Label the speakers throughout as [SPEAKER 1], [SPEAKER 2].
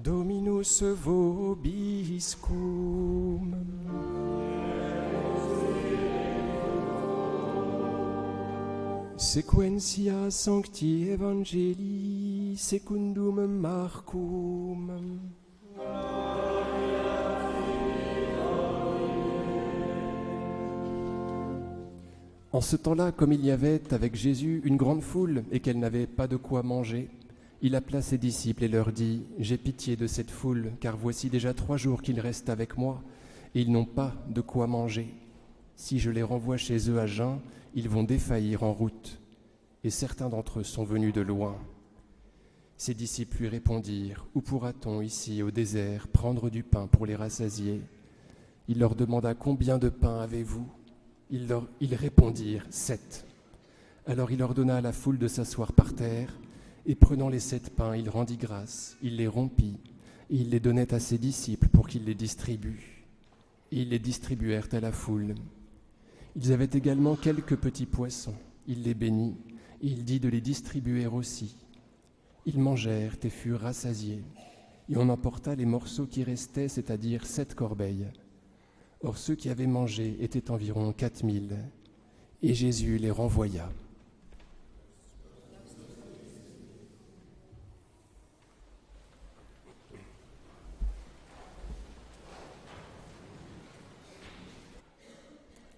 [SPEAKER 1] Dominus vobiscum. Sequentia Sancti Evangelii secundum Marcum. En ce temps-là, comme il y avait avec Jésus une grande foule et qu'elle n'avait pas de quoi manger, il appela ses disciples et leur dit : « J'ai pitié de cette foule, car voici déjà 3 jours qu'ils restent avec moi, et ils n'ont pas de quoi manger. Si je les renvoie chez eux à jeun, ils vont défaillir en route. » Et certains d'entre eux sont venus de loin. Ses disciples lui répondirent : « Où pourra-t-on ici, au désert, prendre du pain pour les rassasier ?» Il leur demanda : « Combien de pain avez-vous » Ils répondirent : « 7. » Alors il ordonna à la foule de s'asseoir par terre, et prenant les 7 pains, il rendit grâce, il les rompit, et il les donnait à ses disciples pour qu'ils les distribuent. Et ils les distribuèrent à la foule. Ils avaient également quelques petits poissons. Il les bénit, et il dit de les distribuer aussi. Ils mangèrent et furent rassasiés, et on emporta les morceaux qui restaient, c'est-à-dire 7 corbeilles. Or ceux qui avaient mangé étaient environ 4000, et Jésus les renvoya.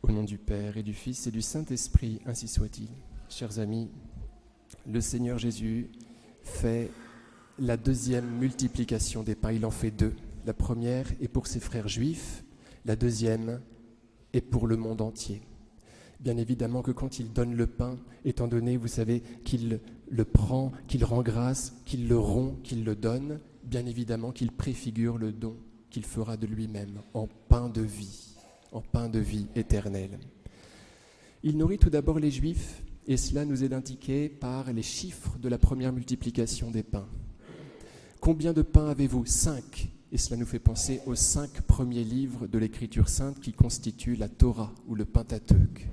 [SPEAKER 1] Au nom du Père et du Fils et du Saint-Esprit, ainsi soit-il. Chers amis, le Seigneur Jésus fait la 2e multiplication des pains. Il en fait 2. La première est pour ses frères juifs, la 2e est pour le monde entier. Bien évidemment que quand il donne le pain, étant donné, vous savez, qu'il le prend, qu'il rend grâce, qu'il le rompt, qu'il le donne, bien évidemment qu'il préfigure le don qu'il fera de lui-même en pain de vie éternelle. Il nourrit tout d'abord les Juifs, et cela nous est indiqué par les chiffres de la première multiplication des pains. Combien de pains avez-vous ? 5. Et cela nous fait penser aux 5 premiers livres de l'Écriture sainte qui constituent la Torah ou le Pentateuque.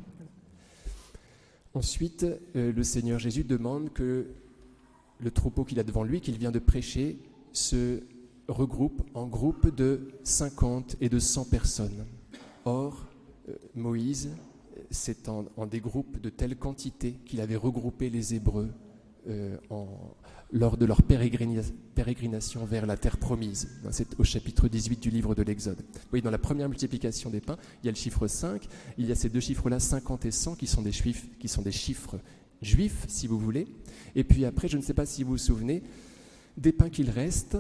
[SPEAKER 1] Ensuite, le Seigneur Jésus demande que le troupeau qu'il a devant lui, qu'il vient de prêcher, se regroupe en groupes de 50 et de 100 personnes. Or, Moïse, c'est en des groupes de telle quantité qu'il avait regroupé les Hébreux lors de leur pérégrination vers la terre promise. C'est au chapitre 18 du livre de l'Exode. Vous voyez, dans la première multiplication des pains, il y a le chiffre 5, il y a ces 2 chiffres-là, 50 et 100, qui sont des chiffres juifs, si vous voulez. Et puis après, je ne sais pas si vous vous souvenez, des pains qu'il reste,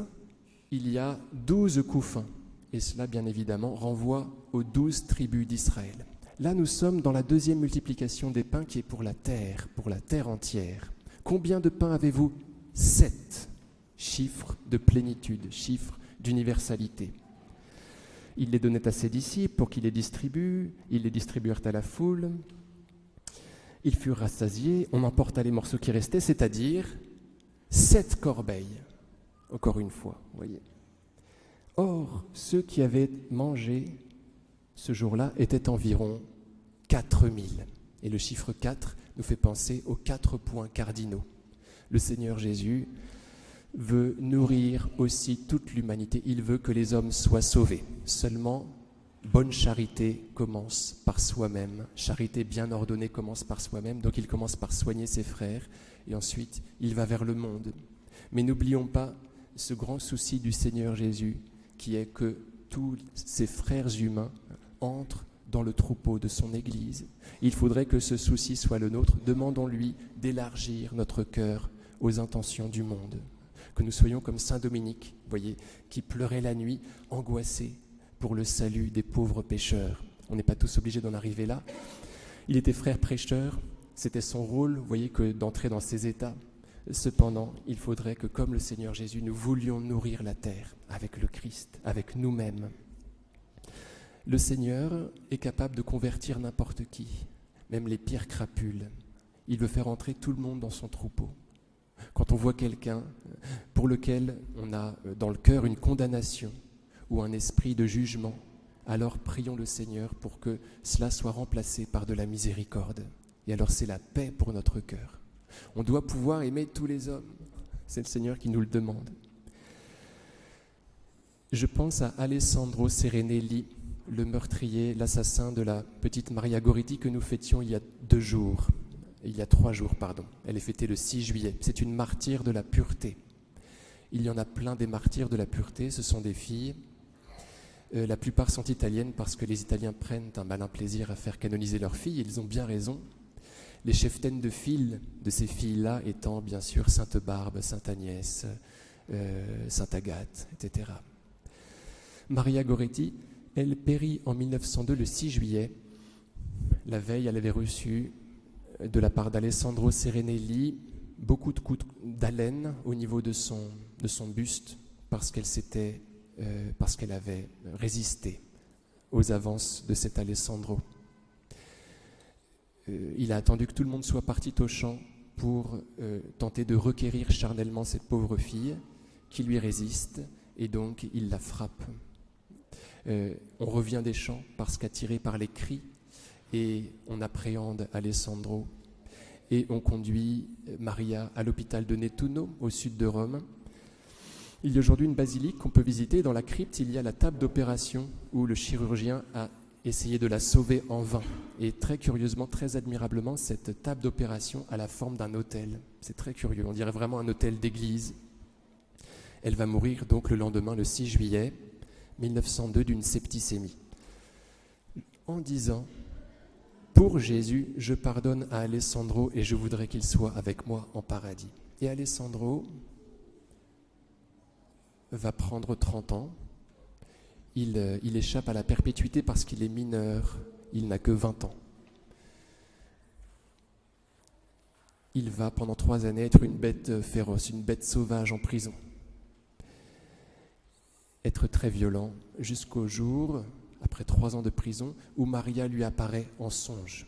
[SPEAKER 1] il y a 12 couffins. Et cela, bien évidemment, renvoie aux 12 tribus d'Israël. Là, nous sommes dans la 2e multiplication des pains qui est pour la terre entière. Combien de pains avez-vous ? 7. Chiffre de plénitude, chiffre d'universalité. Il les donnait à ses disciples pour qu'ils les distribuent. Ils les distribuèrent à la foule. Ils furent rassasiés. On emporta les morceaux qui restaient, c'est-à-dire 7 corbeilles. Encore une fois, vous voyez. Or, ceux qui avaient mangé ce jour-là étaient environ 4000. Et le chiffre 4 nous fait penser aux 4 points cardinaux. Le Seigneur Jésus veut nourrir aussi toute l'humanité. Il veut que les hommes soient sauvés. Seulement, bonne charité commence par soi-même. Charité bien ordonnée commence par soi-même. Donc il commence par soigner ses frères et ensuite il va vers le monde. Mais n'oublions pas ce grand souci du Seigneur Jésus qui est que tous ses frères humains entrent dans le troupeau de son Église. Il faudrait que ce souci soit le nôtre. Demandons-lui d'élargir notre cœur aux intentions du monde. Que nous soyons comme Saint Dominique, voyez, qui pleurait la nuit, angoissé pour le salut des pauvres pécheurs. On n'est pas tous obligés d'en arriver là. Il était frère prêcheur, c'était son rôle, vous voyez, que d'entrer dans ces états. Cependant, il faudrait que, comme le Seigneur Jésus, nous voulions nourrir la terre avec le Christ, avec nous-mêmes. Le Seigneur est capable de convertir n'importe qui, même les pires crapules. Il veut faire entrer tout le monde dans son troupeau. Quand on voit quelqu'un pour lequel on a dans le cœur une condamnation ou un esprit de jugement, alors prions le Seigneur pour que cela soit remplacé par de la miséricorde. Et alors c'est la paix pour notre cœur. On doit pouvoir aimer tous les hommes. C'est le Seigneur qui nous le demande. Je pense à Alessandro Serenelli, le meurtrier, l'assassin de la petite Maria Goretti que nous fêtions il y a 3 jours, pardon. Elle est fêtée le 6 juillet. C'est une martyre de la pureté. Il y en a plein des martyrs de la pureté, ce sont des filles. La plupart sont italiennes parce que les Italiens prennent un malin plaisir à faire canoniser leurs filles. Ils ont bien raison. Les cheftaines de file de ces filles-là étant bien sûr Sainte Barbe, Sainte Agnès, Sainte Agathe, etc. Maria Goretti, elle périt en 1902, le 6 juillet. La veille, elle avait reçu de la part d'Alessandro Serenelli beaucoup de coups d'haleine au niveau de son buste parce qu'elle avait résisté aux avances de cet Alessandro. Il a attendu que tout le monde soit parti au champ pour tenter de requérir charnellement cette pauvre fille qui lui résiste, et donc il la frappe. On revient des champs parce qu'attiré par les cris, et on appréhende Alessandro, et on conduit Maria à l'hôpital de Nettuno, au sud de Rome. Il y a aujourd'hui une basilique qu'on peut visiter. Dans la crypte, il y a la table d'opération où le chirurgien a essayé de la sauver en vain. Et très curieusement, très admirablement, cette table d'opération a la forme d'un autel. C'est très curieux, on dirait vraiment un autel d'église. Elle va mourir donc le lendemain, le 6 juillet 1902, d'une septicémie. En disant « Pour Jésus, je pardonne à Alessandro et je voudrais qu'il soit avec moi en paradis. » Et Alessandro va prendre 30 ans. Il échappe à la perpétuité parce qu'il est mineur. Il n'a que 20 ans. Il va pendant 3 années être une bête féroce, une bête sauvage en prison. Être très violent jusqu'au jour, après 3 ans de prison, où Maria lui apparaît en songe.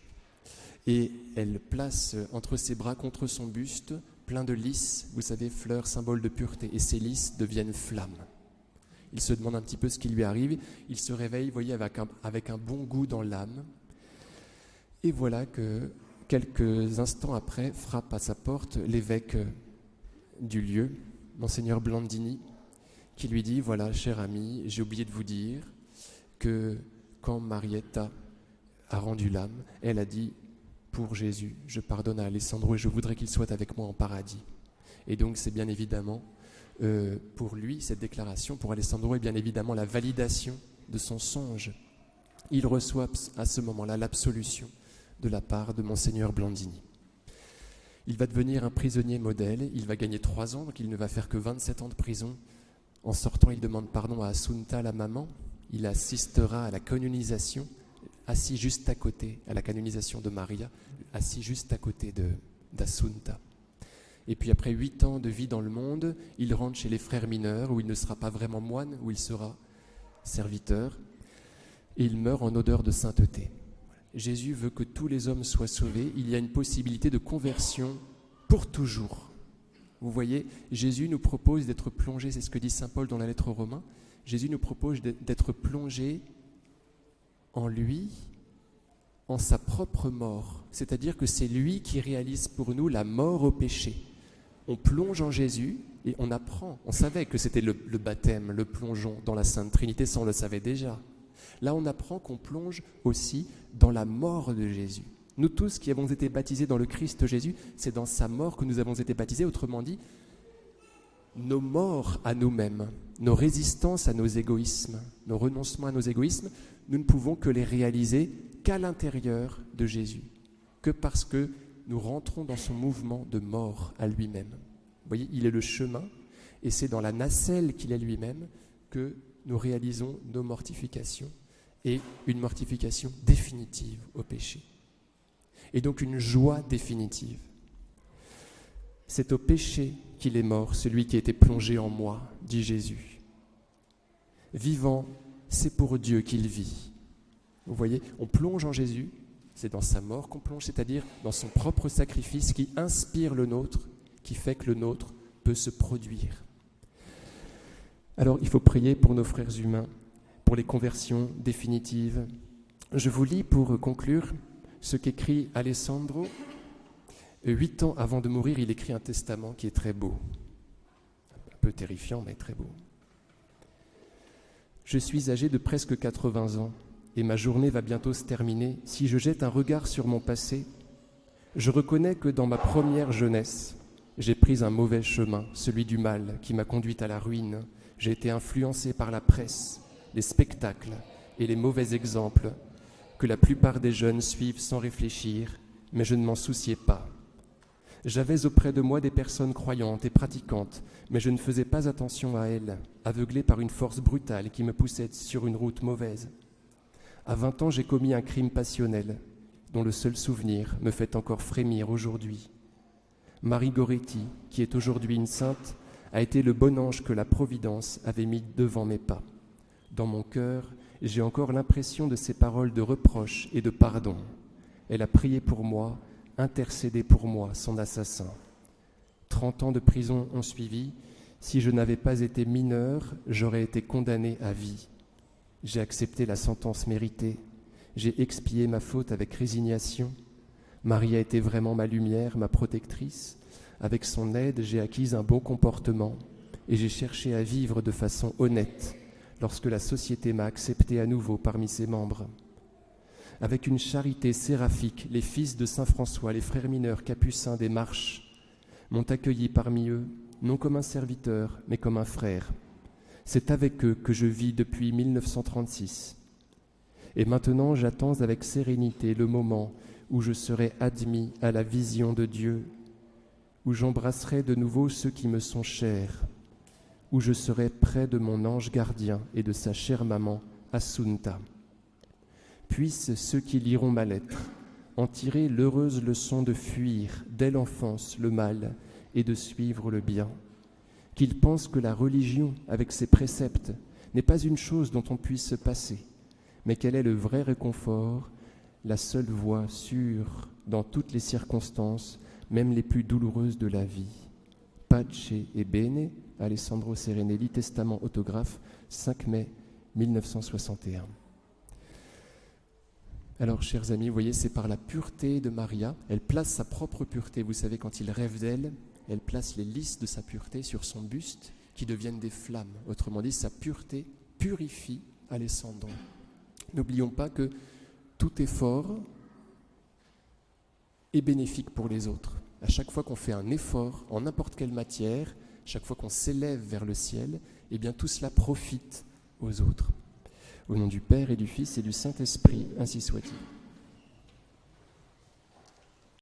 [SPEAKER 1] Et elle place entre ses bras, contre son buste, plein de lys, vous savez, fleurs, symbole de pureté. Et ces lys deviennent flammes. Il se demande un petit peu ce qui lui arrive. Il se réveille, vous voyez, avec un bon goût dans l'âme. Et voilà que, quelques instants après, frappe à sa porte l'évêque du lieu, Monseigneur Blandini, qui lui dit « Voilà, cher ami, j'ai oublié de vous dire que quand Marietta a rendu l'âme, elle a dit « Pour Jésus, je pardonne à Alessandro et je voudrais qu'il soit avec moi en paradis. » Et donc c'est bien évidemment, pour lui, cette déclaration, pour Alessandro, est bien évidemment la validation de son songe. Il reçoit à ce moment-là l'absolution de la part de Monseigneur Blandini. Il va devenir un prisonnier modèle, il va gagner 3 ans, donc il ne va faire que 27 ans de prison. En sortant, il demande pardon à Assunta, la maman. Il assistera à la canonisation, assis juste à côté, à la canonisation de Maria, assis juste à côté d'Assunta. Et puis après 8 ans de vie dans le monde, il rentre chez les frères mineurs, où il ne sera pas vraiment moine, où il sera serviteur, et il meurt en odeur de sainteté. Jésus veut que tous les hommes soient sauvés. Il y a une possibilité de conversion pour toujours. Vous voyez, Jésus nous propose d'être plongé, c'est ce que dit saint Paul dans la lettre aux Romains, Jésus nous propose d'être plongé en lui, en sa propre mort. C'est-à-dire que c'est lui qui réalise pour nous la mort au péché. On plonge en Jésus et on apprend. On savait que c'était le baptême, le plongeon dans la Sainte Trinité, ça on le savait déjà. Là, on apprend qu'on plonge aussi dans la mort de Jésus. Nous tous qui avons été baptisés dans le Christ Jésus, c'est dans sa mort que nous avons été baptisés. Autrement dit, nos morts à nous-mêmes, nos résistances à nos égoïsmes, nos renoncements à nos égoïsmes, nous ne pouvons que les réaliser qu'à l'intérieur de Jésus, que parce que nous rentrons dans son mouvement de mort à lui-même. Vous voyez, il est le chemin, et c'est dans la nacelle qu'il est lui-même que nous réalisons nos mortifications, et une mortification définitive au péché. Et donc une joie définitive. C'est au péché qu'il est mort, celui qui a été plongé en moi, dit Jésus. Vivant, c'est pour Dieu qu'il vit. Vous voyez, on plonge en Jésus, c'est dans sa mort qu'on plonge, c'est-à-dire dans son propre sacrifice qui inspire le nôtre, qui fait que le nôtre peut se produire. Alors, il faut prier pour nos frères humains, pour les conversions définitives. Je vous lis pour conclure ce qu'écrit Alessandro. 8 ans avant de mourir, il écrit un testament qui est très beau. Un peu terrifiant, mais très beau. Je suis âgé de presque 80 ans et ma journée va bientôt se terminer. Si je jette un regard sur mon passé, je reconnais que dans ma première jeunesse, j'ai pris un mauvais chemin, celui du mal, qui m'a conduit à la ruine. J'ai été influencé par la presse, les spectacles et les mauvais exemples que la plupart des jeunes suivent sans réfléchir, mais je ne m'en souciais pas. J'avais auprès de moi des personnes croyantes et pratiquantes, mais je ne faisais pas attention à elles, aveuglé par une force brutale qui me poussait sur une route mauvaise. À 20 ans, j'ai commis un crime passionnel, dont le seul souvenir me fait encore frémir aujourd'hui. Marie Goretti, qui est aujourd'hui une sainte, a été le bon ange que la Providence avait mis devant mes pas. Dans mon cœur, j'ai encore l'impression de ses paroles de reproche et de pardon. Elle a prié pour moi, intercédé pour moi, son assassin. 30 ans de prison ont suivi. Si je n'avais pas été mineur, j'aurais été condamné à vie. J'ai accepté la sentence méritée. J'ai expié ma faute avec résignation. Marie a été vraiment ma lumière, ma protectrice. Avec son aide, j'ai acquis un bon comportement et j'ai cherché à vivre de façon honnête lorsque la société m'a accepté à nouveau parmi ses membres. Avec une charité séraphique, les fils de Saint François, les frères mineurs capucins des Marches, m'ont accueilli parmi eux, non comme un serviteur, mais comme un frère. C'est avec eux que je vis depuis 1936. Et maintenant, j'attends avec sérénité le moment où je serai admis à la vision de Dieu, où j'embrasserai de nouveau ceux qui me sont chers, où je serai près de mon ange gardien et de sa chère maman, Assunta. Puissent ceux qui liront ma lettre en tirer l'heureuse leçon de fuir dès l'enfance le mal et de suivre le bien. Qu'ils pensent que la religion, avec ses préceptes, n'est pas une chose dont on puisse se passer, mais qu'elle est le vrai réconfort, la seule voie sûre dans toutes les circonstances, même les plus douloureuses de la vie. Pace e bene, Alessandro Serenelli, testament autographe, 5 mai 1961. Alors, chers amis, vous voyez, c'est par la pureté de Maria. Elle place sa propre pureté. Vous savez, quand il rêve d'elle, elle place les lys de sa pureté sur son buste qui deviennent des flammes. Autrement dit, sa pureté purifie Alessandro. N'oublions pas que tout effort est bénéfique pour les autres. À chaque fois qu'on fait un effort en n'importe quelle matière, chaque fois qu'on s'élève vers le ciel, eh bien tout cela profite aux autres. Au nom du Père et du Fils et du Saint-Esprit, ainsi soit-il.